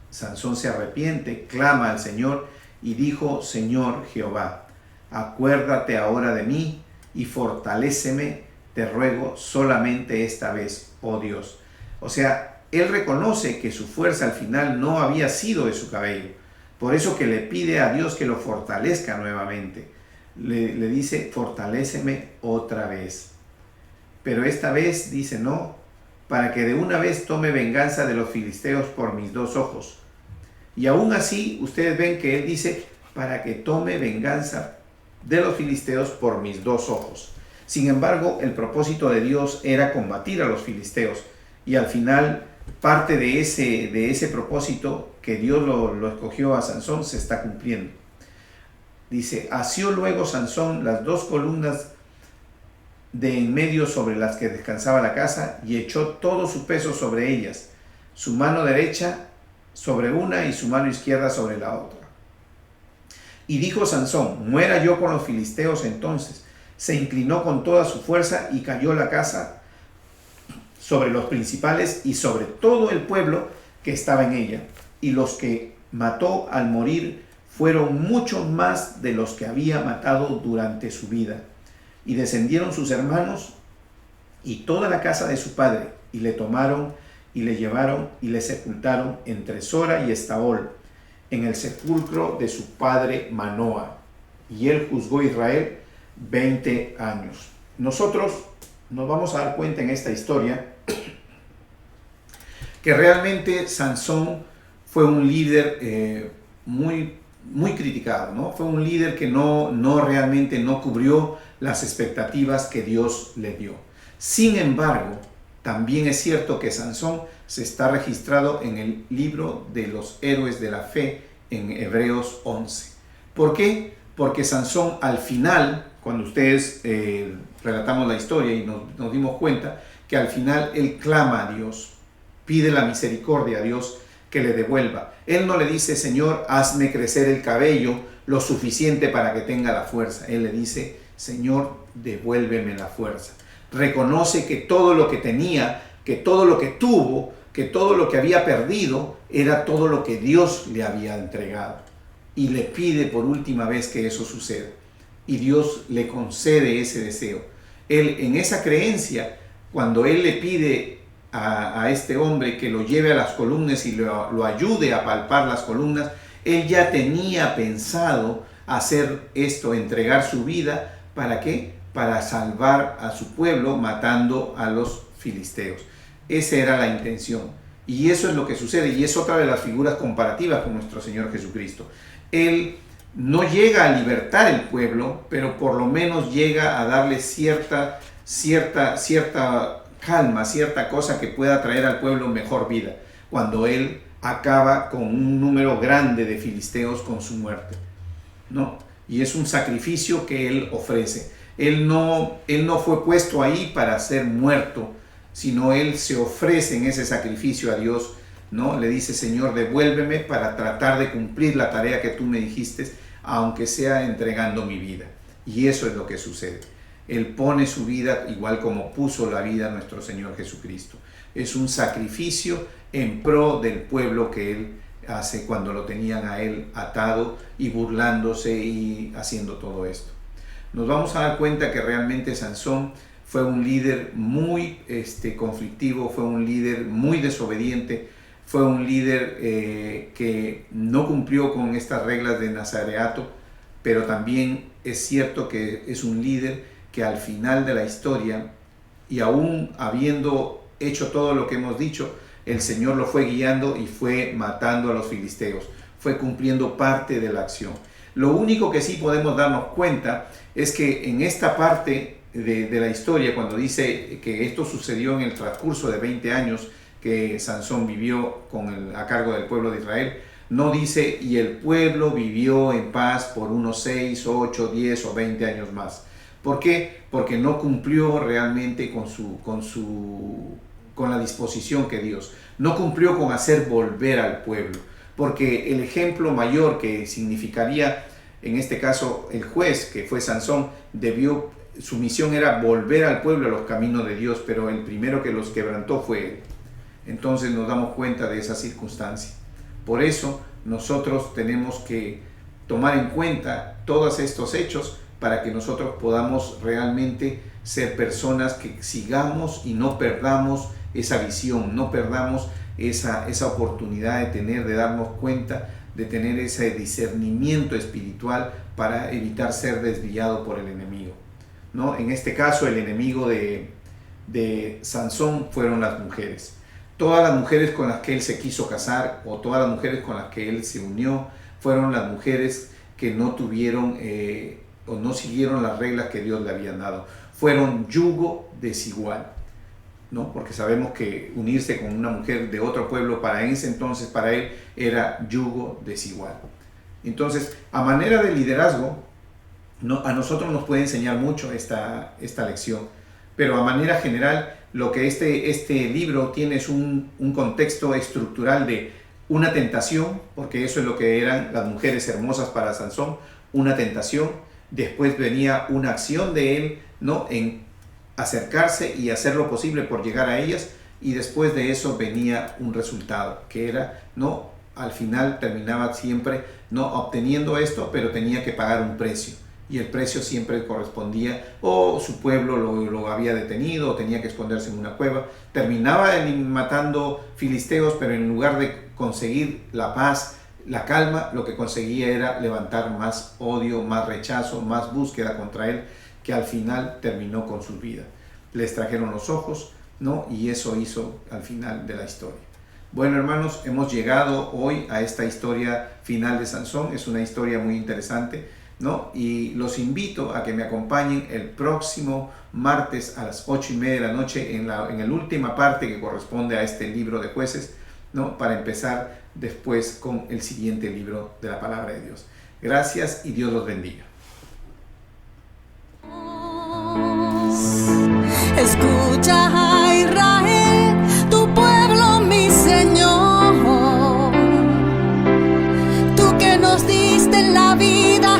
Sansón se arrepiente, clama al Señor y dijo: Señor Jehová, acuérdate ahora de mí y fortaléceme, te ruego, solamente esta vez, oh Dios. O sea, él reconoce que su fuerza al final no había sido de su cabello. Por eso que le pide a Dios que lo fortalezca nuevamente. Le dice: fortaléceme otra vez. Pero esta vez dice: no, para que de una vez tome venganza de los filisteos por mis 2 ojos. Y aún así, ustedes ven que él dice: para que tome venganza de los filisteos por mis 2 ojos. Sin embargo, el propósito de Dios era combatir a los filisteos. Y al final, parte de ese propósito que Dios lo escogió a Sansón se está cumpliendo. Dice: asió luego Sansón las 2 columnas de en medio sobre las que descansaba la casa, y echó todo su peso sobre ellas, su mano derecha sobre una y su mano izquierda sobre la otra. Y dijo Sansón: muera yo con los filisteos. Entonces se inclinó con toda su fuerza y cayó la casa sobre los principales y sobre todo el pueblo que estaba en ella. Y los que mató al morir fueron muchos más de los que había matado durante su vida. Y descendieron sus hermanos y toda la casa de su padre, y le tomaron y le llevaron y le sepultaron entre Sora y Estaol, en el sepulcro de su padre Manoa. Y él juzgó a Israel 20 años. Nosotros nos vamos a dar cuenta en esta historia que realmente Sansón fue un líder muy criticado, ¿no? Fue un líder que realmente no cubrió las expectativas que Dios le dio. Sin embargo, también es cierto que Sansón se está registrado en el libro de los héroes de la fe en Hebreos 11. ¿Por qué? Porque Sansón al final, cuando ustedes relatamos la historia y nos dimos cuenta que al final él clama a Dios, pide la misericordia a Dios que le devuelva. Él no le dice: Señor, hazme crecer el cabello lo suficiente para que tenga la fuerza. Él le dice: Señor, devuélveme la fuerza. Reconoce que todo lo que tenía, que todo lo que tuvo, que todo lo que había perdido, era todo lo que Dios le había entregado. Y le pide por última vez que eso suceda. Y Dios le concede ese deseo. Él, en esa creencia, cuando él le pide a este hombre que lo lleve a las columnas y lo ayude a palpar las columnas, él ya tenía pensado hacer esto, entregar su vida. ¿Para qué? Para salvar a su pueblo matando a los filisteos. Esa era la intención. Y eso es lo que sucede. Y es otra de las figuras comparativas con nuestro Señor Jesucristo. Él no llega a libertar el pueblo, pero por lo menos llega a darle cierta calma, cierta cosa que pueda traer al pueblo mejor vida. cuando él acaba con un número grande de filisteos con su muerte, ¿no? Y es un sacrificio que él ofrece. Él no fue puesto ahí para ser muerto, sino él se ofrece en ese sacrificio a Dios, ¿no? Le dice: Señor, devuélveme para tratar de cumplir la tarea que tú me dijiste, aunque sea entregando mi vida. Y eso es lo que sucede. Él pone su vida igual como puso la vida nuestro Señor Jesucristo. Es un sacrificio en pro del pueblo que él hace cuando lo tenían a él atado y burlándose y haciendo todo esto. Nos vamos a dar cuenta que realmente Sansón fue un líder muy conflictivo, fue un líder muy desobediente, fue un líder que no cumplió con estas reglas de nazareato, pero también es cierto que es un líder que al final de la historia, y aún habiendo hecho todo lo que hemos dicho, el Señor lo fue guiando y fue matando a los filisteos, fue cumpliendo parte de la acción. Lo único que sí podemos darnos cuenta es que en esta parte de la historia, cuando dice que esto sucedió en el transcurso de 20 años que Sansón vivió a cargo del pueblo de Israel, no dice: y el pueblo vivió en paz por unos 6, 8, 10 o 20 años más. ¿Por qué? Porque no cumplió realmente con la disposición que Dios. No cumplió con hacer volver al pueblo. Porque el ejemplo mayor que significaría, en este caso, el juez, que fue Sansón, su misión era volver al pueblo a los caminos de Dios, pero el primero que los quebrantó fue él. Entonces nos damos cuenta de esa circunstancia. Por eso nosotros tenemos que tomar en cuenta todos estos hechos para que nosotros podamos realmente ser personas que sigamos y no perdamos esa visión, no perdamos esa oportunidad de darnos cuenta, de tener ese discernimiento espiritual para evitar ser desviado por el enemigo, ¿no? En este caso, el enemigo de Sansón fueron las mujeres. Todas las mujeres con las que él se quiso casar, o todas las mujeres con las que él se unió, fueron las mujeres que no tuvieron o no siguieron las reglas que Dios le había dado. Fueron yugo desigual, ¿no? Porque sabemos que unirse con una mujer de otro pueblo para ese entonces, para él, era yugo desigual. Entonces, a manera de liderazgo, a nosotros nos puede enseñar mucho esta lección, pero a manera general, lo que este libro tiene es un contexto estructural de una tentación, porque eso es lo que eran las mujeres hermosas para Sansón, una tentación. Después venía una acción de él, ¿no?, en acercarse y hacer lo posible por llegar a ellas, y después de eso venía un resultado, que era, ¿no?, al final terminaba siempre, ¿no?, obteniendo esto, pero tenía que pagar un precio. Y el precio siempre correspondía, o su pueblo lo había detenido, o tenía que esconderse en una cueva. Terminaba matando filisteos, pero en lugar de conseguir la paz, la calma, lo que conseguía era levantar más odio, más rechazo, más búsqueda contra él, que al final terminó con su vida. Les trajeron los ojos, ¿no? Y eso hizo al final de la historia. Bueno, hermanos, hemos llegado hoy a esta historia final de Sansón. Es una historia muy interesante, ¿no? Y los invito a que me acompañen el próximo martes a las 8:30 de la noche en la última parte que corresponde a este libro de Jueces, ¿no?, para empezar después con el siguiente libro de la palabra de Dios. Gracias y Dios los bendiga. Escucha, Israel, tu pueblo, mi Señor, tú que nos diste la vida.